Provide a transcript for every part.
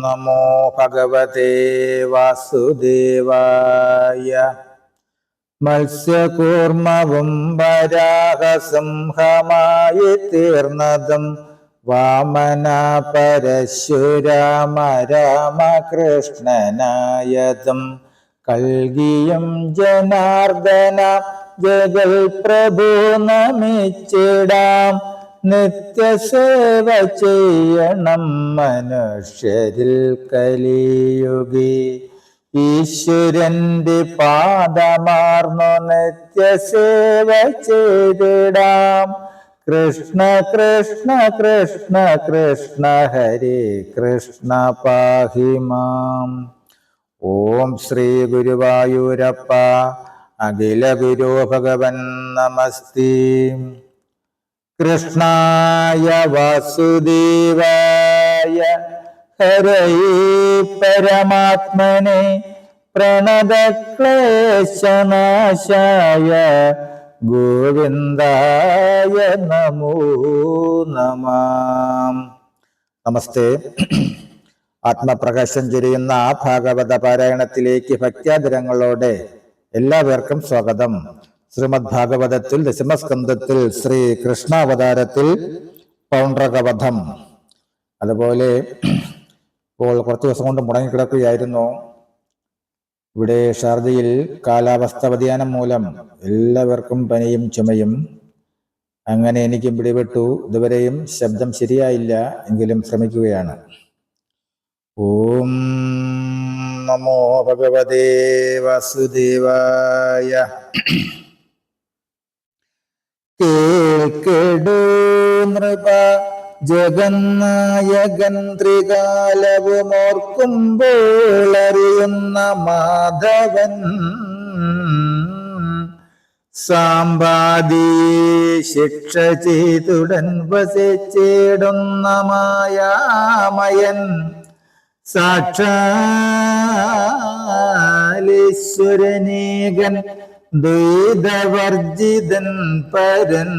നമോ ഭഗവതേ വാസുദേവായ. മത്സ്യകൂർമ്മവും വരാഹസിംഹമായി തീർന്നതും വാമന പരശുരാമ രാമകൃഷ്ണനായതും കൽകിയും ജനാർദ്ദന ജഗൽ പ്രഭു നമിച്ചിടാം. നിത്യസേവ ചെയ്യണം മനുഷ്യരിൽ കലിയുഗി. ഈശ്വരന്റെ പാദമാർന്നു നിത്യസേവ ചെയ്തിടാം. കൃഷ്ണ കൃഷ്ണ കൃഷ്ണ കൃഷ്ണ ഹരേ കൃഷ്ണ പാഹി മാം. ഓം ശ്രീ ഗുരുവായൂരപ്പ അഖില ഗുരു ഭഗവൻ നമസ്തേ. കൃഷ്ണായ വാസുദേവായ ഹരയേ പരമാത്മനെ പ്രണതക്ലേശനാശായ ഗോവിന്ദായ നമോ നമഃ. നമസ്തേ. ആത്മപ്രകാശം ചൊരിയുന്ന ഭാഗവത പാരായണത്തിലേക്ക് ഭക്ത്യാദരങ്ങളോടെ എല്ലാവർക്കും സ്വാഗതം. ശ്രീമദ് ഭാഗവതത്തിൽ ദശമസ്കന്ധത്തിൽ ശ്രീ കൃഷ്ണാവതാരത്തിൽ പൗണ്ഡ്രകവധം, അതുപോലെ ഇപ്പോൾ കുറച്ച് ദിവസം കൊണ്ട് മുടങ്ങിക്കിടക്കുകയായിരുന്നു. ഇവിടെ ഷാർജയിൽ കാലാവസ്ഥ വ്യതിയാനം മൂലം എല്ലാവർക്കും പനിയും ചുമയും. അങ്ങനെ എനിക്കും പിടിപെട്ടു. ഇതുവരെയും ശബ്ദം ശരിയായില്ല, എങ്കിലും ശ്രമിക്കുകയാണ്. ഓം നമോ ഭഗവതേ വാസുദേവായ. കേൾക്കെടൂ നൃപ ജഗന്നായകൻ ത്രികാലവുമോർക്കുമ്പോൾ അറിയുന്ന മാധവൻ. സാമ്പാദി ശിക്ഷ ചെയ്തുടൻ വസിച്ചിടുന്ന മായാമയൻ. സാക്ഷാലീശ്വരനേകൻ ദ്വൈതവർജിതൻ പരൻ.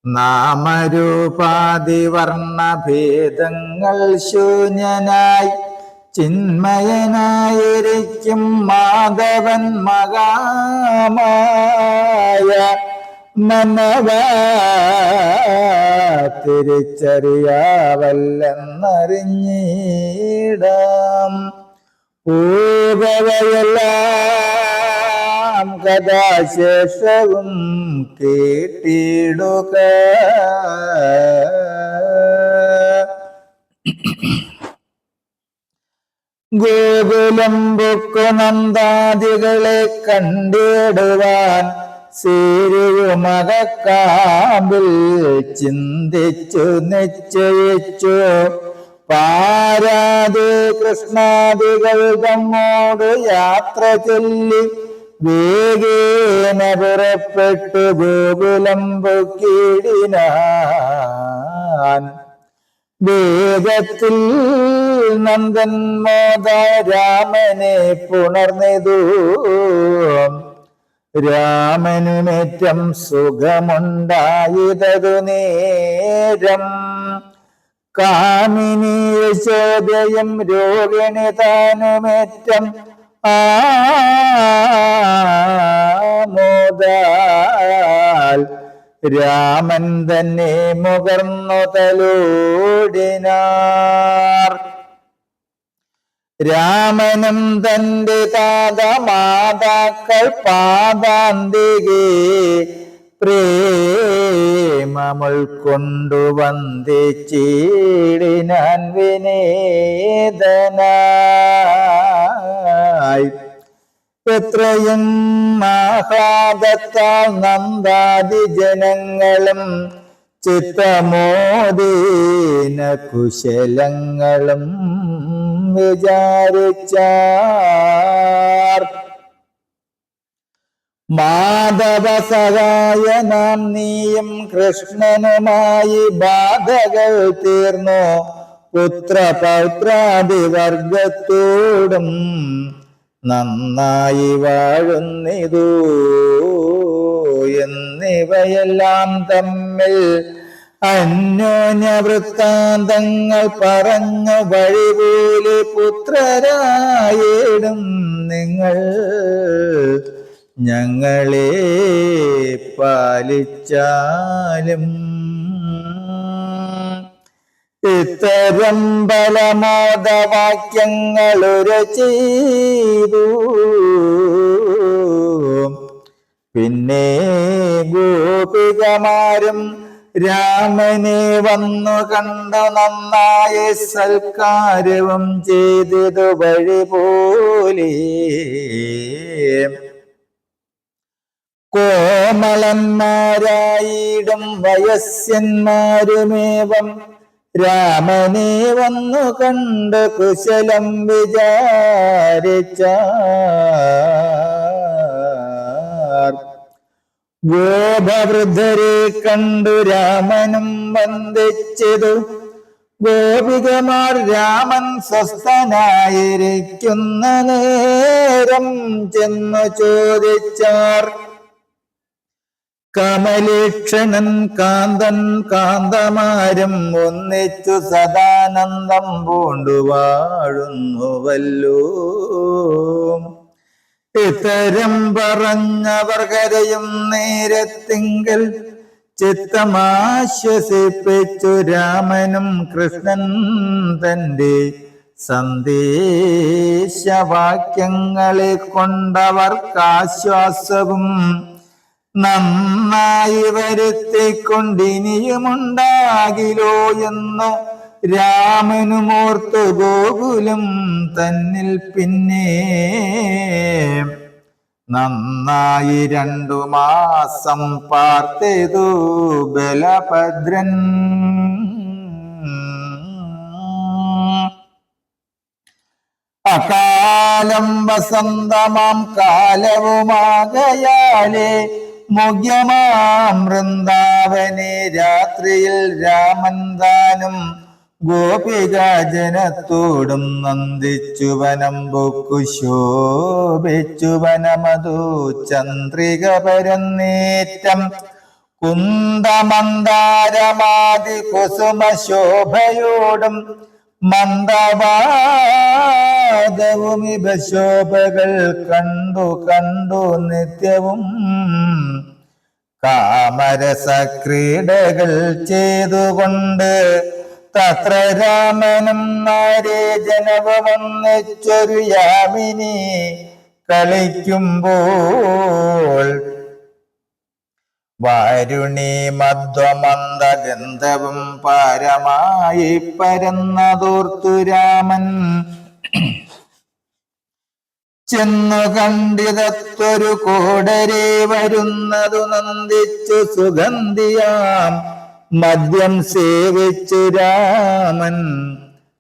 നാമരൂപാദിവർണഭേദങ്ങൾ ശൂന്യനായി ചിന്മയനായിരിക്കും മാധവൻ മഹാമായ. മനവ തിരിച്ചറിയാവല്ലെന്നറിഞ്ഞിടാം. പൂകവയെല്ലാം കഥാശേഷവും കേട്ടിടുക. ഗോകുലം പൊക്കു നന്ദാദികളെ കണ്ടിടുവാൻ സീരുമകക്കാമ്പിൽ ചിന്തിച്ചു നിശ്ചയിച്ചു. പാരാതെ കൃഷ്ണാദികൾ തമ്മോട് യാത്ര ചൊല്ലി വേഗേന പുറപ്പെട്ടു ഗോകുലം പൊക്കിടിനാൻ. വേഗത്തിൽ നന്ദൻ മോദ രാമനെ പുണർന്നിതു. രാമനുമേറ്റം സുഖമുണ്ടായതു നേരം. കാമിനി യശോദയും രോഹിണി താനുമേറ്റം ആമോദാൽ രാമൻ തന്നെ മുകർന്നു തലോടിനാർ. രാമനും തന്റെ താതമാതാക്കൾ പാദാന്തികെ പ്രേമമുൾക്കൊണ്ടു വന്ദിച്ചിടിനാൻ വിനേദനായി. എത്രയും ആഹ്ലാദത്താൽ നന്ദാദി ജനങ്ങളും ചിത്തമോദീന കുശലങ്ങളും വിചാരിച്ചാർ. മാധവ സഹായനാം നീയും കൃഷ്ണനുമായി ബാധകൾ തീർന്നു. പുത്രപൗത്രാദിവർഗത്തോടും നന്നായി വാഴുന്നിതു. എന്നിവയെല്ലാം തമ്മിൽ അന്യോന്യ വൃത്താന്തങ്ങൾ പറഞ്ഞു വഴിപോലെ പുത്രരായിടും നിങ്ങൾ ഞങ്ങളെ പാലിച്ചാലും. ഇത്തരം ബലമോദവാക്യങ്ങൾ ചെയ്തു. പിന്നെ ഗോപികമാരും രാമനെ വന്നു കണ്ടു നന്നായി സൽക്കാരവും ചെയ്തതു വഴി പോലെ. കോമളന്മാരായിടും വയസ്യന്മാരുമേവം രാമനെ വന്നു കണ്ട് കുശലം വിചാരിച്ചാർ. ഗോപവൃദ്ധരെ കണ്ടു രാമനും വന്ദിച്ചതു. ഗോപികമാർ രാമൻ സ്വസ്ഥനായിരിക്കുന്ന നേരം ചെന്നു ചോദിച്ചാർ. കമലേക്ഷണൻ കാന്തൻ കാന്തമാരും ഒന്നിച്ചു സദാനന്ദം പൂണ്ടു വാഴുന്നുവല്ലോ. ഇത്തരം പറഞ്ഞവർ കരയും നേരത്തിങ്കൽ ചിത്തമാശ്വസിപ്പിച്ചു രാമനും കൃഷ്ണൻ തന്റെ സന്ദേശവാക്യങ്ങളെ കൊണ്ടവർക്കാശ്വാസവും നന്നായി വരുത്തിക്കൊണ്ടിനിയുമുണ്ടാകിലോ എന്നു രാമനുമോർത്തു ഗോകുലം തന്നിൽ പിന്നെ നന്നായി 2 മാസം പാർത്തു ബലഭദ്രൻ. അകാലം വസന്തമാം കാലവുമാകയാലേ മുഖ്യമാം വൃന്ദാവനെ രാത്രിയിൽ രാമൻ താനും ഗോപികാജനത്തോടും നന്ദിച്ചു വനം പൊക്കു ശോഭിച്ചു വനമതു ചന്ദ്രിക പരന്നേറ്റം കുന്തമന്ദാരമാതി കുസുമ ശോഭയോടും മന്ദവാദവുമിവ ശോഭകൾ കണ്ടു കണ്ടു നിത്യവും കാമരസക്രീഡകൾ ചെയ്തുകൊണ്ട് തത്ര രാമനും നാരേജനവും ഒന്നിച്ചൊരു യാമിനി കളിക്കുമ്പോൾ വാരുണി മധ്വമന്ദഗന്ധവും പാരമായി പരന്നതോർത്തു രാമൻ ചെന്നു കണ്ടിതത്തൊരു കോടരെ വരുന്നതു നന്ദിച്ചു സുഗന്ധിയാം മദ്യം സേവിച്ചു രാമൻ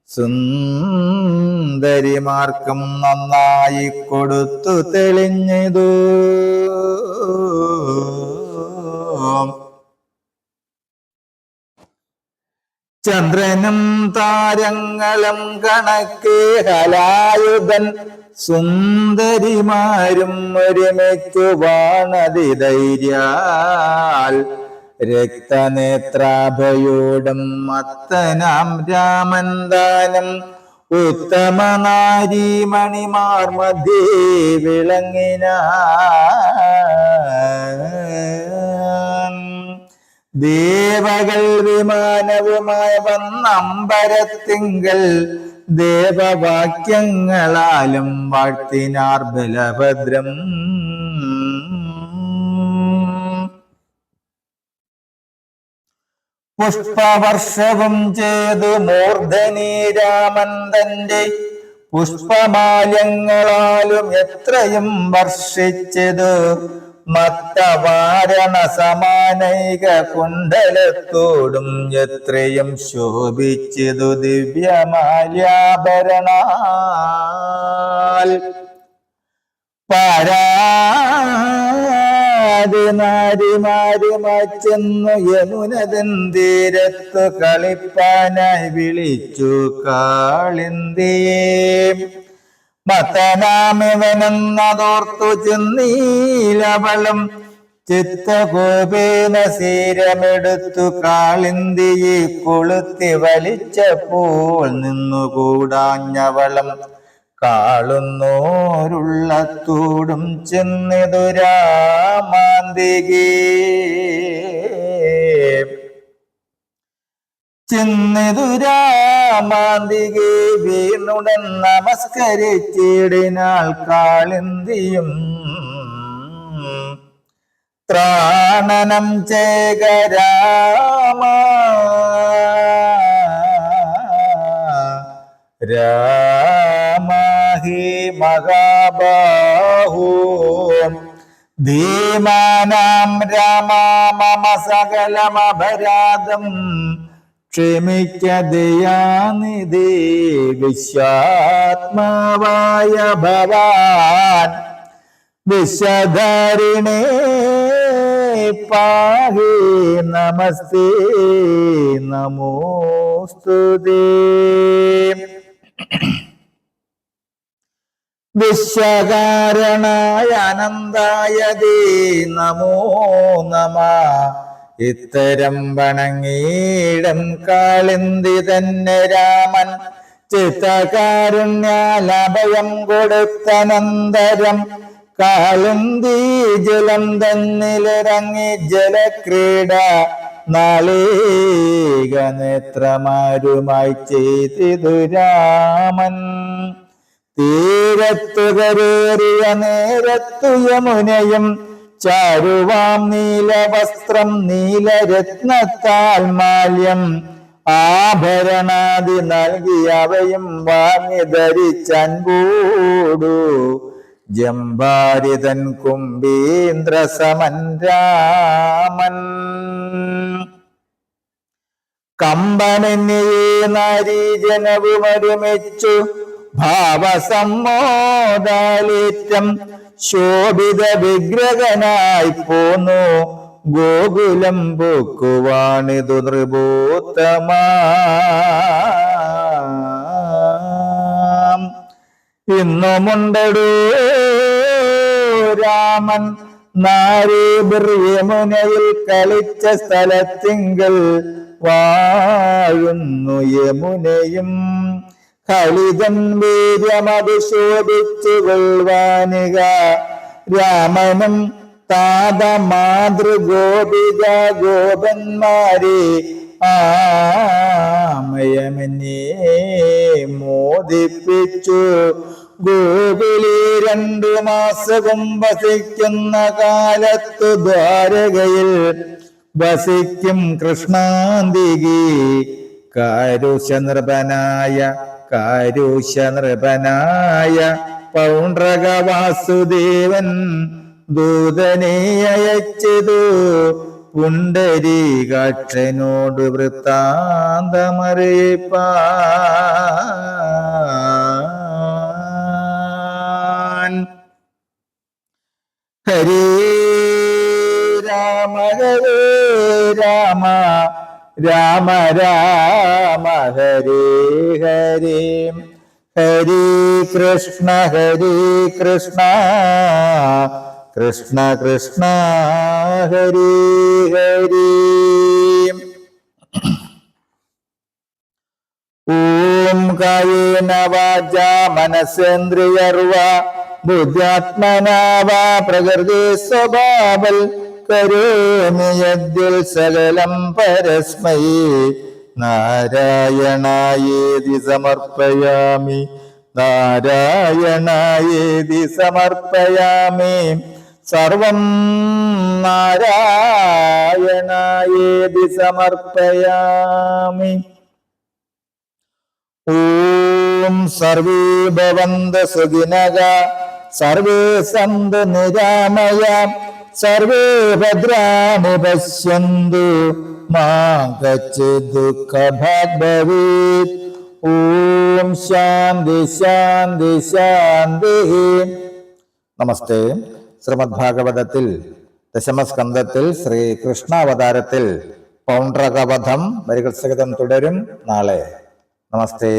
സുന്ദരിമാർക്കും നന്നായി കൊടുത്തു തെളിഞ്ഞതു. ചന്ദ്രനും താരങ്ങളും കണക്കെ ഹലായുധൻ സുന്ദരിമാരും ഒരുമിച്ചു വാണതി ധൈര്യാൽ രക്തനേത്രാഭയോടും മത്തനാം രാമൻ ദാനം ഉത്തമ നാരീമണിമാർ മധ്യേ വിളങ്ങിന. ദേവകൾ വിമാനവുമായി വന്നമ്പരത്തിങ്കൽ ദേവവാക്യങ്ങളാലും വാഴ്ത്തിനാർ ബലഭദ്രം. പുഷ്പവർഷവും ചെയ്തു മൂർധനി രാമൻ തന്റെ പുഷ്പമാല്യങ്ങളാലും എത്രയും വർഷിച്ചത് മത്തവാരണ സമാനൈക കുണ്ഡലത്തോടും എത്രയും ശോഭിച്ചതു ദിവ്യമാല്യാഭരണാൽ. നാരിമാരുമാച്ചെന്നു യമുനതൻ തീരത്തു കളിപ്പാനായി വിളിച്ചു കാളിന്തിയെ. മത്തനാമിവനെന്നതോർത്തു ചെന്നീലവളും ചിത്തകോപേന ശീരമെടുത്തു കാളിന്തിയെ കൊളുത്തി വലിച്ചപ്പോൾ നിന്നുകൂടാഞ്ഞവളം കാളുന്നോരുള്ളത്തോടും ചെന്നിതുരാമാന്തികേ വീണുടൻ നമസ്കരിച്ചിടിനാൾ കാളിന്തിയും ത്രാണനം ചേകരാമ രാമഹി മഹാബാഹോ ധീമാനാം രാമ മമ സകലമപരാധം ക്ഷമിക്ക ദയാനിധി വിശ്വാത്മാവായ ഭവാൻ വിശ്വധാരിണേ പാഹി നമസ്തേ നമോസ്തുതേ വിശ്വകാരണായ അനന്തായ ദേ നമോ നമഃ ഇത്തരം വണങ്ങീടം കാളിന്തി തന്നെ രാമൻ ചിത്തകാരുണ്യാൽ അഭയം കൊടുത്തനന്തരം കാളിന്തി ജലം തന്നിലിറങ്ങി ജലക്രീഡ നാളീക നേത്രമാരുമായി ചെയ്തിതു രാമൻ തീരത്തു കരേറിയ നേരത്തു യമുനയും ചാരുവാം നീലവസ്ത്രം നീലരത്നത്താൽ മാല്യം ആഭരണാദി നൽകി അവയും വാങ്ങി ധരിച്ചൻകൂടു ജംബാരിതൻ കുംഭീന്ദ്ര സമൻ രാമൻ കമ്പനെന്നിയേ നാരീജനവുമരുമിച്ചു ഭാവസമ്മോദാലേറ്റം ശോഭിത വിഗ്രഹനായി പോന്നു ഗോകുലം പോക്കുവാണിതു നൃപോത്തമ ഇന്നുമുണ്ടടൂ രാമൻ നാരീബിർ യമുനയിൽ കളിച്ച സ്ഥലത്തിങ്കൽ വാഴുന്നു യമുനയും കളിതൻ വീര്യമത് ശോഭിച്ചു കൊള്ളുവാനിക രാമനും താത മാതൃഗോപിക ഗോപന്മാരെ ആമയമെന്നെ മോദിപ്പിച്ചു ഗോകുലി 2 മാസവും വസിക്കുന്ന കാലത്തു ദ്വാരകയിൽ വസിക്കും കൃഷ്ണാന്തികി കാരുഷനൃപനായ പൗണ്ഡ്രക വാസുദേവൻ ദൂതനെ അയച്ചതു പുണ്ടരീകാക്ഷനോട് വൃത്താന്തമറിയിപ്പാൻ ഹരേ രാമ രാമ രാമ ഹരേ ഹരേ ഹരേ കൃഷ്ണ കൃഷ്ണ കൃഷ്ണ ഹരേ ഹരേ ഓം കായേന വാചാ മനസേന്ദ്രിയർവാ ബുദ്ധ്യാത്മനാ വാ പ്രകൃതി സ്വഭാവൽ കരോമി യദ്യൽ സകലം പരസ്മൈ നാരായണായേതി സമർപ്പയാമി സർവം നാരായണായേതി സമർപ്പയാമി ഓം സർവേ ഭവന്തു സുഖിനഃ സർവേ സന്തു നിരാമയ സർവേ ഭദ്രാണി പശ്യന്തു മാ കശ്ചിത് ദുഃഖഭാഗ് ഭവേത്. ഓം ശാന്തി ശാന്തി ശാന്തി. നമസ്തേ. ശ്രീമദ് ഭാഗവതത്തിൽ ദശമസ്കന്ധത്തിൽ ശ്രീകൃഷ്ണാവതാരത്തിൽ പൗണ്ഡ്രകവധം വരികൾ സഹിതം തുടരും നാളെ. നമസ്തേ.